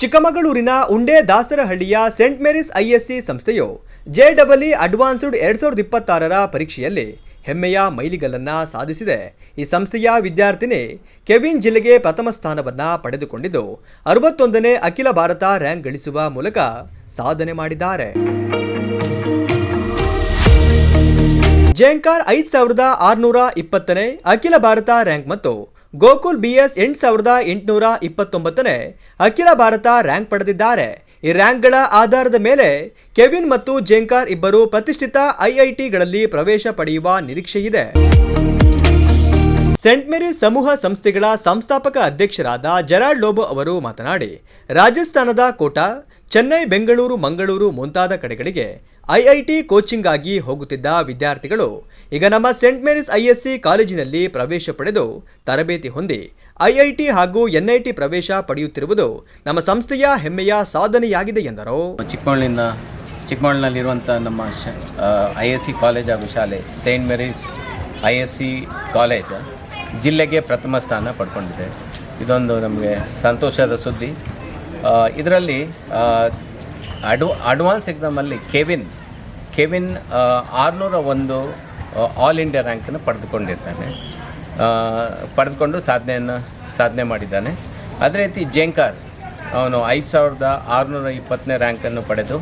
ಚಿಕ್ಕಮಗಳೂರಿನ ಉಂಡೆ ದಾಸರಹಳ್ಳಿಯ Saint Mary's ISC ಸಂಸ್ಥೆಯು JEE ಅಡ್ವಾನ್ಸ್ಡ್ 2026ರ ಪರೀಕ್ಷೆಯಲ್ಲಿ ಹೆಮ್ಮೆಯ ಮೈಲಿಗಲ್ಲನ್ನು ಸಾಧಿಸಿದೆ. ಈ ಸಂಸ್ಥೆಯ ವಿದ್ಯಾರ್ಥಿನಿ ಕೆವಿನ್ ಜಿಲ್ಲೆಗೆ ಪ್ರಥಮ ಸ್ಥಾನವನ್ನು ಪಡೆದುಕೊಂಡಿದ್ದು 61ನೇ ಅಖಿಲ ಭಾರತ ರ್ಯಾಂಕ್ ಗಳಿಸುವ ಮೂಲಕ ಸಾಧನೆ ಮಾಡಿದ್ದಾರೆ. ಜೇಂಕಾರ್ 5620ನೇ ಅಖಿಲ ಭಾರತ ರ್ಯಾಂಕ್ ಮತ್ತು ಗೋಕುಲ್ BS 8829ನೇ ಅಖಿಲ ಭಾರತ ರ್ಯಾಂಕ್ ಪಡೆದಿದ್ದಾರೆ. ಈ ರ್ಯಾಂಕ್ಗಳ ಆಧಾರದ ಮೇಲೆ ಕೆವಿನ್ ಮತ್ತು ಜೇಂಕಾರ್ ಇಬ್ಬರು ಪ್ರತಿಷ್ಠಿತ IITಗಳಲ್ಲಿ ಪ್ರವೇಶ ಪಡೆಯುವ ನಿರೀಕ್ಷೆಯಿದೆ. ಸೇಂಟ್ ಮೇರಿಸ್ ಸಮೂಹ ಸಂಸ್ಥೆಗಳ ಸಂಸ್ಥಾಪಕ ಅಧ್ಯಕ್ಷರಾದ ಜೆರಾರ್ಡ್ ಲೋಬೋ ಅವರು ಮಾತನಾಡಿ, ರಾಜಸ್ಥಾನದ ಕೋಟಾ, ಚೆನ್ನೈ, ಬೆಂಗಳೂರು, ಮಂಗಳೂರು ಮುಂತಾದ ಕಡೆಗಳಿಗೆ IIT ಕೋಚಿಂಗ್ ಆಗಿ ಹೋಗುತ್ತಿದ್ದ ವಿದ್ಯಾರ್ಥಿಗಳು ಈಗ ನಮ್ಮ ಸೇಂಟ್ ಮೇರಿಸ್ ISC ಕಾಲೇಜಿನಲ್ಲಿ ಪ್ರವೇಶ ಪಡೆದು ತರಬೇತಿ ಹೊಂದಿ IIT ಹಾಗೂ NIT ಪ್ರವೇಶ ಪಡೆಯುತ್ತಿರುವುದು ನಮ್ಮ ಸಂಸ್ಥೆಯ ಹೆಮ್ಮೆಯ ಸಾಧನೆಯಾಗಿದೆ ಎಂದರು. ಚಿಕ್ಕಮಗಳೂರಿನಲ್ಲಿರುವಂಥ ನಮ್ಮ ISC ಕಾಲೇಜ್ ಹಾಗೂ ಶಾಲೆ ಸೇಂಟ್ ಮೇರಿಸ್ ISC ಕಾಲೇಜ್ ಜಿಲ್ಲೆಗೆ ಪ್ರಥಮ ಸ್ಥಾನ ಪಡ್ಕೊಂಡಿದೆ. ಇದೊಂದು ನಮಗೆ ಸಂತೋಷದ ಸುದ್ದಿ. ಇದರಲ್ಲಿ ಅಡ್ವಾನ್ಸ್ ಎಕ್ಸಾಮಲ್ಲಿ ಕೆವಿನ್ 601 ಆಲ್ ಇಂಡಿಯಾ ರ್ಯಾಂಕನ್ನು ಪಡೆದುಕೊಂಡು ಸಾಧನೆ ಮಾಡಿದ್ದಾನೆ. ಅದೇ ರೀತಿ ಜೇಂಕಾರ್ ಅವನು 5620ನೇ ರ್ಯಾಂಕನ್ನು ಪಡೆದು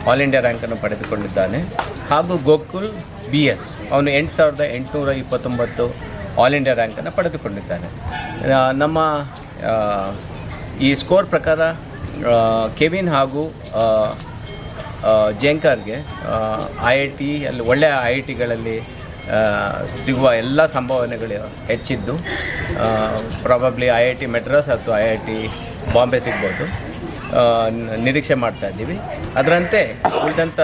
ಆಲ್ ಇಂಡಿಯಾ ರ್ಯಾಂಕನ್ನು ಪಡೆದುಕೊಂಡಿದ್ದಾನೆ. ಹಾಗೂ ಗೋಕುಲ್ BS ಅವನು 8829 ಆಲ್ ಇಂಡಿಯಾ ರ್ಯಾಂಕನ್ನು ಪಡೆದುಕೊಂಡಿದ್ದಾನೆ. ನಮ್ಮ ಈ ಸ್ಕೋರ್ ಪ್ರಕಾರ ಕೆವಿನ್ ಹಾಗೂ ಜೇಂಕಾರ್ಗೆ IIT ಅಲ್ಲಿ ಒಳ್ಳೆಯ IITಗಳಲ್ಲಿ ಸಿಗುವ ಎಲ್ಲ ಸಂಭಾವನೆಗಳು ಹೆಚ್ಚಿದ್ದು, ಪ್ರಾಬಬ್ಲಿ IIT ಮೆಡ್ರಾಸ್ ಅಥವಾ IIT ಬಾಂಬೆ ಸಿಗ್ಬೋದು, ನಿರೀಕ್ಷೆ ಮಾಡ್ತಾ ಇದ್ದೀವಿ. ಅದರಂತೆ ಉಳಿದಂಥ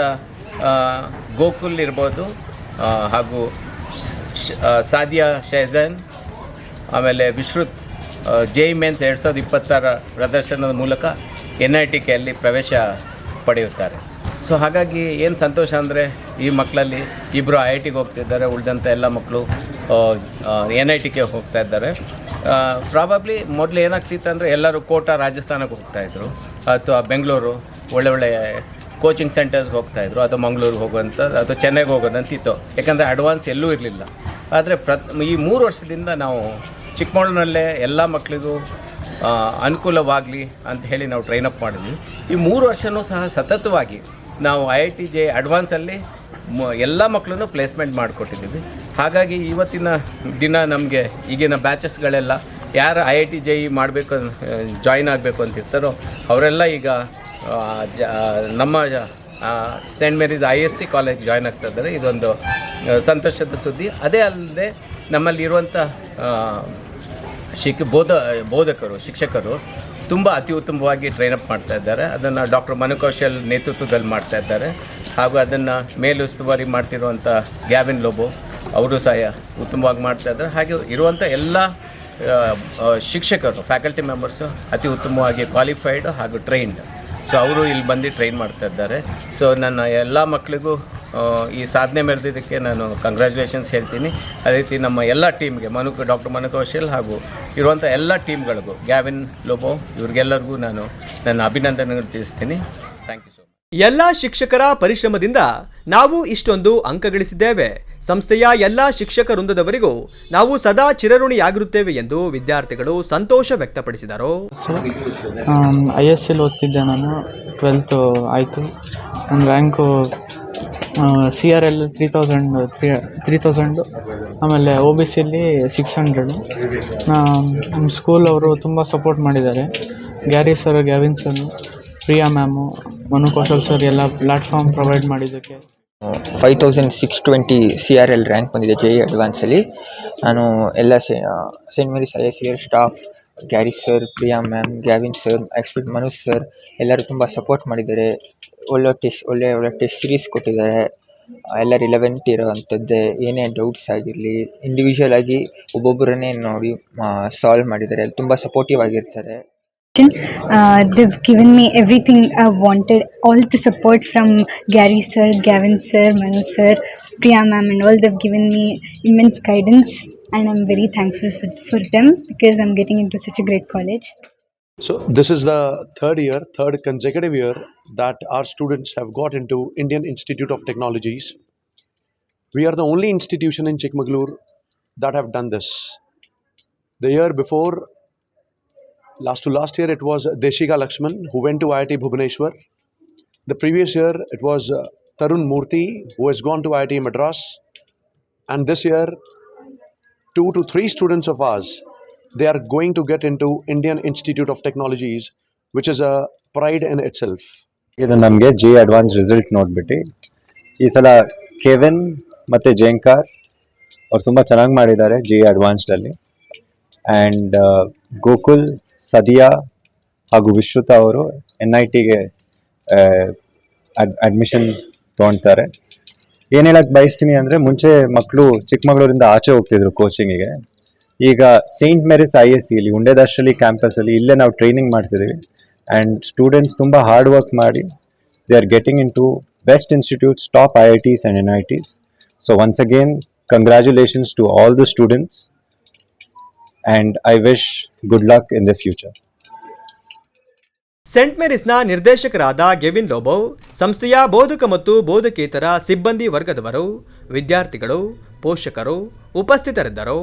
ಗೋಕುಲ್ ಇರ್ಬೋದು, ಹಾಗೂ ಸಾದಿಯಾ ಶೈಜಾನ್, ಆಮೇಲೆ ವಿಶ್ರುತ್ JEE ಮೇನ್ಸ್ 2026 ಪ್ರದರ್ಶನದ ಮೂಲಕ NITಯಲ್ಲಿ ಪ್ರವೇಶ ಪಡೆಯುತ್ತಾರೆ. ಸೊ ಹಾಗಾಗಿ ಏನು ಸಂತೋಷ ಅಂದರೆ ಈ ಮಕ್ಕಳಲ್ಲಿ ಇಬ್ಬರು IITಗೆ ಹೋಗ್ತಿದ್ದಾರೆ, ಉಳಿದಂಥ ಎಲ್ಲ ಮಕ್ಕಳು NITಗೆ ಹೋಗ್ತಾ ಇದ್ದಾರೆ. ಪ್ರಾಬಬ್ಲಿ ಮೊದಲು ಏನಾಗ್ತಿತ್ತು ಅಂದರೆ ಎಲ್ಲರೂ ಕೋಟಾ, ರಾಜಸ್ಥಾನಕ್ಕೆ ಹೋಗ್ತಾಯಿದ್ರು, ಅಥವಾ ಬೆಂಗಳೂರು ಒಳ್ಳೆ ಕೋಚಿಂಗ್ ಸೆಂಟರ್ಸ್ಗೆ ಹೋಗ್ತಾಯಿದ್ರು, ಅಥವಾ ಮಂಗಳೂರಿಗೆ ಹೋಗುವಂಥದ್ದು ಅಥವಾ ಚೆನ್ನೈಗೆ ಹೋಗೋದಂತಿತ್ತು. ಯಾಕಂದರೆ ಅಡ್ವಾನ್ಸ್ ಎಲ್ಲೂ ಇರಲಿಲ್ಲ. ಆದರೆ ಈ 3 ವರ್ಷದಿಂದ ನಾವು ಚಿಕ್ಕಮಗಳೂರಿನಲ್ಲೇ ಎಲ್ಲ ಮಕ್ಕಳಿಗೂ ಅನುಕೂಲವಾಗಲಿ ಅಂತ ಹೇಳಿ ನಾವು ಟ್ರೈನಪ್ ಮಾಡಿದ್ವಿ. ಈ 3 ವರ್ಷವೂ ಸಹ ಸತತವಾಗಿ ನಾವು IIT JEE ಅಡ್ವಾನ್ಸಲ್ಲಿ ಎಲ್ಲ ಮಕ್ಕಳನ್ನು ಪ್ಲೇಸ್ಮೆಂಟ್ ಮಾಡಿಕೊಟ್ಟಿದ್ದೀವಿ. ಹಾಗಾಗಿ ಇವತ್ತಿನ ದಿನ ನಮಗೆ ಈಗಿನ ಬ್ಯಾಚಸ್ಗಳೆಲ್ಲ ಯಾರು IIT JEE ಮಾಡಬೇಕು, ಜಾಯಿನ್ ಆಗಬೇಕು ಅಂತಿರ್ತಾರೋ ಅವರೆಲ್ಲ ಈಗ ನಮ್ಮ Saint Mary's ISC college join ಆಗ್ತಾ ಇದ್ದಾರೆ. ಇದೊಂದು ಸಂತೋಷದ ಸುದ್ದಿ. ಅದೇ ಅಲ್ಲದೆ ನಮ್ಮಲ್ಲಿರುವಂಥ ಶಿಕ್ಷಕರು ತುಂಬ ಅತಿ ಉತ್ತಮವಾಗಿ ಟ್ರೈನಪ್ ಮಾಡ್ತಾ ಇದ್ದಾರೆ. ಅದನ್ನು ಡಾಕ್ಟರ್ ಮನು ಕೌಶಲ್ ನೇತೃತ್ವದಲ್ಲಿ ಮಾಡ್ತಾ ಇದ್ದಾರೆ. ಹಾಗೂ ಅದನ್ನು ಮೇಲುಸ್ತುವಾರಿ ಮಾಡ್ತಿರುವಂಥ ಗ್ಯಾವಿನ್ ಲೋಬೋ ಅವರು ಸಹ ಉತ್ತಮವಾಗಿ ಮಾಡ್ತಾ ಇದ್ದಾರೆ. ಹಾಗೆ ಇರುವಂಥ ಎಲ್ಲ ಶಿಕ್ಷಕರು, ಫ್ಯಾಕಲ್ಟಿ ಮೆಂಬರ್ಸು ಅತಿ ಉತ್ತಮವಾಗಿ ಕ್ವಾಲಿಫೈಡ್ ಹಾಗೂ ಟ್ರೈನ್ಡ್. ಸೊ ಅವರು ಇಲ್ಲಿ ಬಂದು ಟ್ರೈನ್ ಮಾಡ್ತಾ ಇದ್ದಾರೆ. ಸೊ ನನ್ನ ಎಲ್ಲ ಮಕ್ಕಳಿಗೂ ಈ ಸಾಧನೆ ಮೆರೆದಿದ್ದಕ್ಕೆ ನಾನು ಕಂಗ್ರ್ಯಾಚುಲೇಷನ್ಸ್ ಹೇಳ್ತೀನಿ. ಅದೇ ರೀತಿ ನಮ್ಮ ಎಲ್ಲ ಟೀಮ್ಗೆ ಡಾಕ್ಟರ್ ಮನು ಕೌಶಲ್ ಹಾಗೂ ಇರುವಂಥ ಎಲ್ಲ ಟೀಮ್ಗಳಿಗೂ, ಗ್ಯಾವಿನ್ ಲೋಬೋ ಇವ್ರಿಗೆಲ್ಲರಿಗೂ ನಾನು ನನ್ನ ಅಭಿನಂದನೆಗಳು ತಿಳಿಸ್ತೀನಿ. Thank you so much. ಎಲ್ಲ ಶಿಕ್ಷಕರ ಪರಿಶ್ರಮದಿಂದ ನಾವು ಇಷ್ಟೊಂದು ಅಂಕ ಗಳಿಸಿದ್ದೇವೆ. ಸಂಸ್ಥೆಯ ಎಲ್ಲ ಶಿಕ್ಷಕ ವೃಂದದವರಿಗೂ ನಾವು ಸದಾ ಚಿರಋಣಿಯಾಗಿರುತ್ತೇವೆ ಎಂದು ವಿದ್ಯಾರ್ಥಿಗಳು ಸಂತೋಷ ವ್ಯಕ್ತಪಡಿಸಿದರು. ISC ಓದ್ತಿದ್ದೆ ನಾನು. 12th ಆಯಿತು. ನನ್ನ ರ್ಯಾಂಕು CRL 3000, ಆಮೇಲೆ OBCಯಲ್ಲಿ 600. ನಮ್ಮ ಸ್ಕೂಲ್ ಅವರು ತುಂಬ ಸಪೋರ್ಟ್ ಮಾಡಿದ್ದಾರೆ. Gary sir, Gavin sir, Priya ma'am, Manu Kaushal sir ಎಲ್ಲ ಪ್ಲ್ಯಾಟ್ಫಾರ್ಮ್ ಪ್ರೊವೈಡ್ ಮಾಡಿದ್ದಕ್ಕೆ. 5620 CRL ರ್ಯಾಂಕ್ ಬಂದಿದೆ JEE ಅಡ್ವಾನ್ಸಲ್ಲಿ. ನಾನು ಎಲ್ಲ saint Mary's ISC staff, Gary sir, Priya ma'am, Gavin sir, expert Manu sir ಎಲ್ಲರೂ ತುಂಬ ಸಪೋರ್ಟ್ ಮಾಡಿದ್ದಾರೆ. ಒಳ್ಳೆ ಟೆಸ್ಟ್ ಸೀರೀಸ್ ಕೊಟ್ಟಿದ್ದಾರೆ. ಎಲ್ಲ ರಿಲೆವೆಂಟ್ ಇರೋವಂಥದ್ದೇ, ಏನೇ ಡೌಟ್ಸ್ ಆಗಿರಲಿ ಇಂಡಿವಿಜುವಲ್ ಆಗಿ ಒಬ್ಬೊಬ್ಬರನ್ನೇ ನೋಡಿ ಸಾಲ್ವ್ ಮಾಡಿದ್ದಾರೆ. ತುಂಬ ಸಪೋರ್ಟಿವ್ ಆಗಿರ್ತಾರೆ. They've given me everything I wanted, all the support from Gary sir, Gavin sir, Manu sir, Priya ma'am and all. They've given me immense guidance and I'm very thankful for them because I'm getting into such a great college. So this is the third consecutive year that our students have got into Indian Institute of Technologies. We are the only institution in Chikmagalur that have done this. The year before, last year, it was Deshika Lakshman who went to IIT Bhubaneswar. The previous year, it was Tarun Murthy who has gone to IIT Madras. And this year, 2 to 3 students of ours, they are going to get into Indian Institute of Technologies, which is a pride in itself. ಇದು ನಮಗೆ G advance result ನೋಡ್ಬಿಟ್ಟು ಈ ಸಲ Kevin ಮತ್ತು ಜೇಂಕಾರ್ ಅವ್ರು ತುಂಬ ಚೆನ್ನಾಗಿ ಮಾಡಿದ್ದಾರೆ ಜಿ ಅಡ್ವಾನ್ಸ್ಡಲ್ಲಿ. ಆ್ಯಂಡ್ ಗೋಕುಲ್, ಸದಿಯಾ ಹಾಗೂ ವಿಶ್ರುತ ಅವರು NITಗೆ ಅಡ್ಮಿಷನ್ ತೊಗೊಳ್ತಾರೆ. ಏನು ಹೇಳಕ್ಕೆ ಬಯಸ್ತೀನಿ ಅಂದರೆ, ಮುಂಚೆ ಮಕ್ಕಳು ಚಿಕ್ಕಮಗಳೂರಿಂದ ಆಚೆ ಹೋಗ್ತಿದ್ರು ಕೋಚಿಂಗಿಗೆ. ಈಗ ಸೇಂಟ್ ಮೇರಿಸ್ ISC ಇಲ್ಲಿ ಉಂಡೆದಾಶಲ್ಲಿ ಕ್ಯಾಂಪಸಲ್ಲಿ ಇಲ್ಲೇ ನಾವು ಟ್ರೈನಿಂಗ್ ಮಾಡ್ತಿದ್ದೀವಿ. ಆ್ಯಂಡ್ ಸ್ಟೂಡೆಂಟ್ಸ್ ತುಂಬ ಹಾರ್ಡ್ ವರ್ಕ್ ಮಾಡಿ they are getting into best institutes, top IITs and NITs. So once again congratulations to all the students and I wish good luck in the future. Saint ಮೇರಿಸ್ನ ನಿರ್ದೇಶಕರಾದ Gavin ಲೋಬೋವ್, ಸಂಸ್ಥೆಯ ಬೋಧಕ ಮತ್ತು ಬೋಧಕೇತರ ಸಿಬ್ಬಂದಿ ವರ್ಗದವರು, ವಿದ್ಯಾರ್ಥಿಗಳು, ಪೋಷಕರು ಉಪಸ್ಥಿತರಿದ್ದರು.